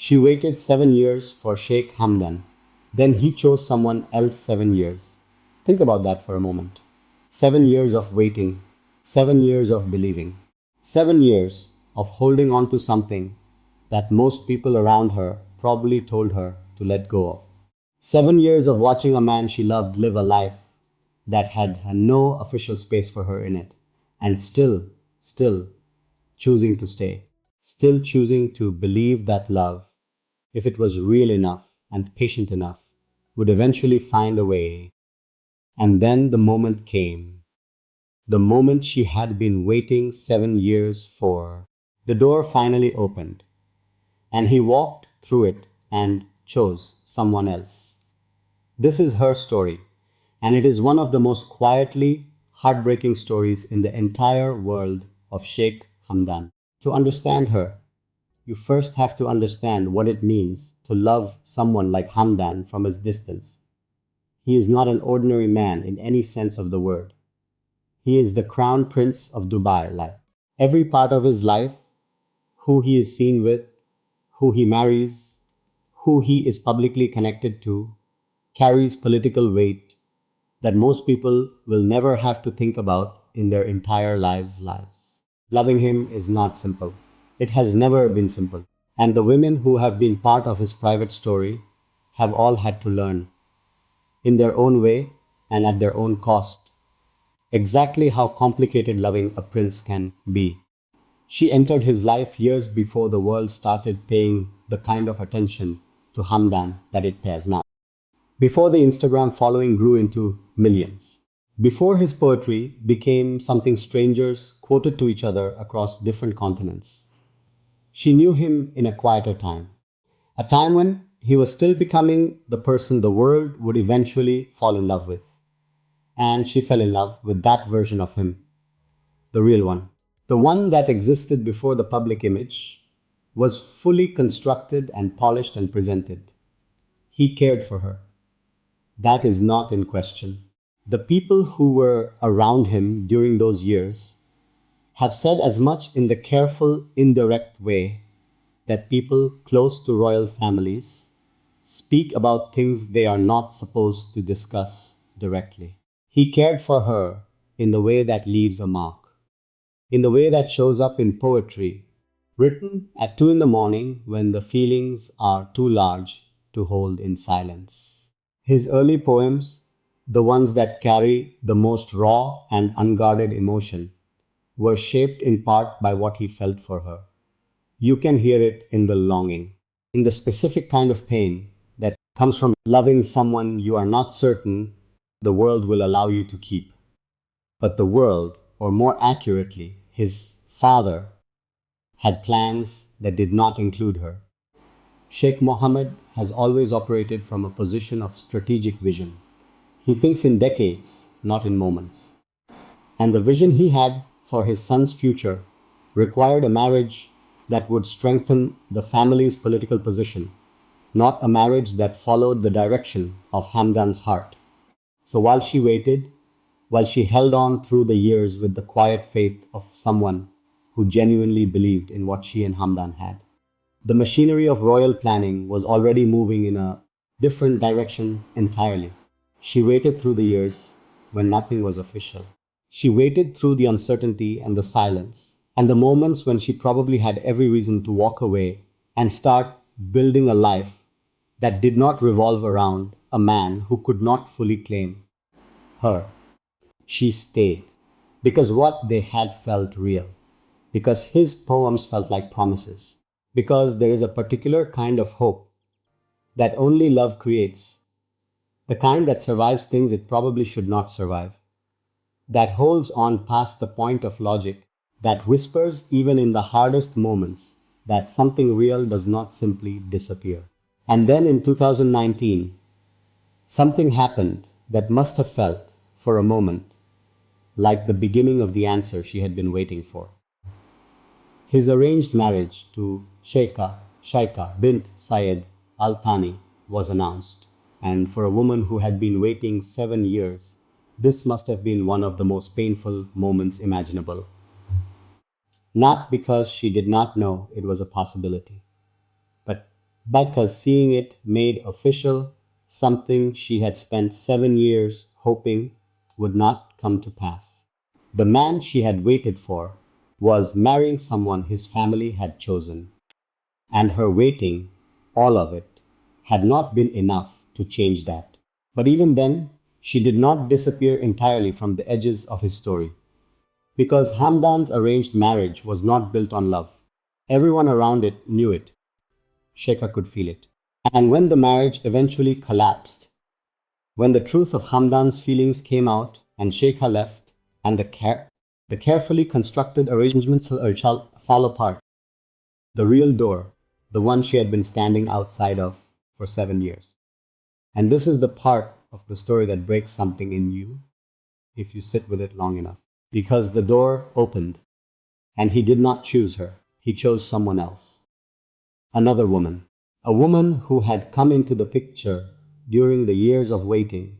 She waited 7 years for Sheikh Hamdan. Then he chose someone else 7 years. Think about that for a moment. 7 years of waiting, 7 years of believing, 7 years of holding on to something that most people around her probably told her to let go of. 7 years of watching a man she loved live a life that had no official space for her in it, and still choosing to stay, still choosing to believe that love, if it was real enough and patient enough, would eventually find a way. And then the moment came, the moment she had been waiting 7 years for. The door finally opened, and he walked through it and chose someone else. This is her story, and it is one of the most quietly heartbreaking stories in the entire world of Sheikh Hamdan. To understand her, you first have to understand what it means to love someone like Hamdan from his distance. He is not an ordinary man in any sense of the word. He is the crown prince of Dubai. Like every part of his life, who he is seen with, who he marries, who he is publicly connected to, carries political weight that most people will never have to think about in their entire lives. Loving him is not simple. It has never been simple. And the women who have been part of his private story have all had to learn, in their own way and at their own cost, exactly how complicated loving a prince can be. She entered his life years before the world started paying the kind of attention to Hamdan that it pays now. Before the Instagram following grew into millions. Before his poetry became something strangers quoted to each other across different continents. She knew him in a quieter time, a time when he was still becoming the person the world would eventually fall in love with. And she fell in love with that version of him, the real one. The one that existed before the public image was fully constructed and polished and presented. He cared for her. That is not in question. The people who were around him during those years have said as much in the careful, indirect way that people close to royal families speak about things they are not supposed to discuss directly. He cared for her in the way that leaves a mark, in the way that shows up in poetry, written at 2 in the morning when the feelings are too large to hold in silence. His early poems, the ones that carry the most raw and unguarded emotion, were shaped in part by what he felt for her. You can hear it in the longing, in the specific kind of pain that comes from loving someone you are not certain the world will allow you to keep. But the world, or more accurately, his father, had plans that did not include her. Sheikh Mohammed has always operated from a position of strategic vision. He thinks in decades, not in moments. And the vision he had for his son's future required a marriage that would strengthen the family's political position, not a marriage that followed the direction of Hamdan's heart. So while she waited, while she held on through the years with the quiet faith of someone who genuinely believed in what she and Hamdan had, the machinery of royal planning was already moving in a different direction entirely. She waited through the years when nothing was official. She waited through the uncertainty and the silence, and the moments when she probably had every reason to walk away and start building a life that did not revolve around a man who could not fully claim her. She stayed because what they had felt real, because his poems felt like promises, because there is a particular kind of hope that only love creates, the kind that survives things it probably should not survive, that holds on past the point of logic, that whispers even in the hardest moments that something real does not simply disappear. And then in 2019, something happened that must have felt, for a moment, like the beginning of the answer she had been waiting for. His arranged marriage to Shaika bint Sayed Al Thani was announced, and for a woman who had been waiting 7 years, this must have been one of the most painful moments imaginable. Not because she did not know it was a possibility, but because seeing it made official something she had spent 7 years hoping would not come to pass. The man she had waited for was marrying someone his family had chosen, and her waiting, all of it, had not been enough to change that. But even then, she did not disappear entirely from the edges of his story. Because Hamdan's arranged marriage was not built on love. Everyone around it knew it. Sheikha could feel it. And when the marriage eventually collapsed, when the truth of Hamdan's feelings came out and Sheikha left, and the carefully constructed arrangements shall fall apart, the real door, the one she had been standing outside of for 7 years. And this is the part of the story that breaks something in you if you sit with it long enough. Because the door opened, and he did not choose her, he chose someone else. Another woman. A woman who had come into the picture during the years of waiting,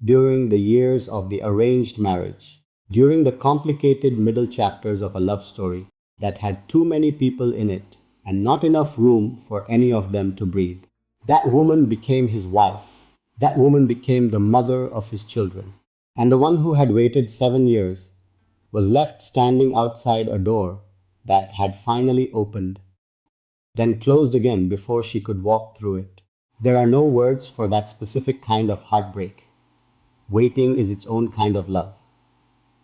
during the years of the arranged marriage, during the complicated middle chapters of a love story that had too many people in it and not enough room for any of them to breathe. That woman became his wife. That woman became the mother of his children. And the one who had waited 7 years was left standing outside a door that had finally opened, then closed again before she could walk through it. There are no words for that specific kind of heartbreak. Waiting is its own kind of love.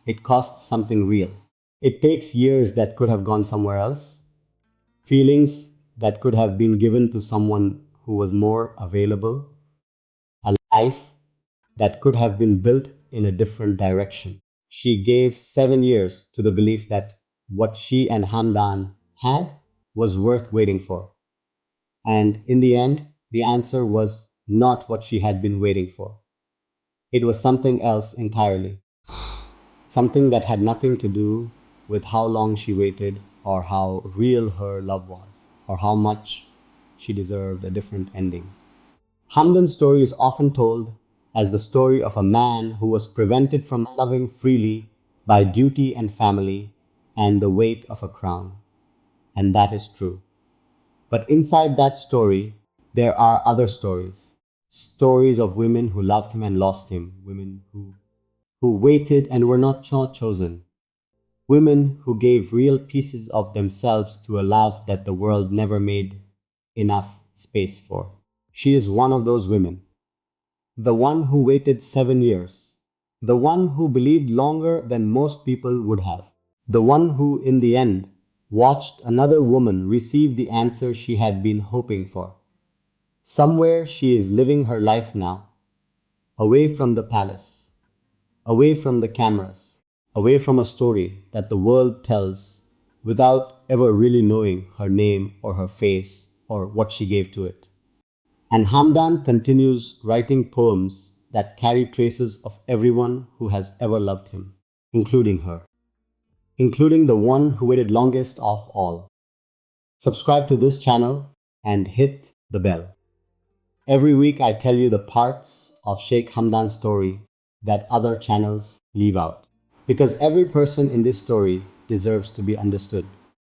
It costs something real. It takes years that could have gone somewhere else, feelings that could have been given to someone who was more available, a life that could have been built in a different direction. She gave 7 years to the belief that what she and Hamdan had was worth waiting for. And in the end, the answer was not what she had been waiting for. It was something else entirely. Something that had nothing to do with how long she waited or how real her love was or how much she deserved a different ending. Hamdan's story is often told as the story of a man who was prevented from loving freely by duty and family and the weight of a crown. And that is true. But inside that story, there are other stories. Stories of women who loved him and lost him, women who waited and were not chosen, women who gave real pieces of themselves to a love that the world never made enough space for. She is one of those women, the one who waited 7 years, the one who believed longer than most people would have, the one who, in the end, watched another woman receive the answer she had been hoping for. Somewhere she is living her life now, away from the palace, away from the cameras, away from a story that the world tells without ever really knowing her name or her face or what she gave to it. And Hamdan continues writing poems that carry traces of everyone who has ever loved him, including her, including the one who waited longest of all. Subscribe to this channel and hit the bell. Every week I tell you the parts of Sheikh Hamdan's story that other channels leave out. Because every person in this story deserves to be understood.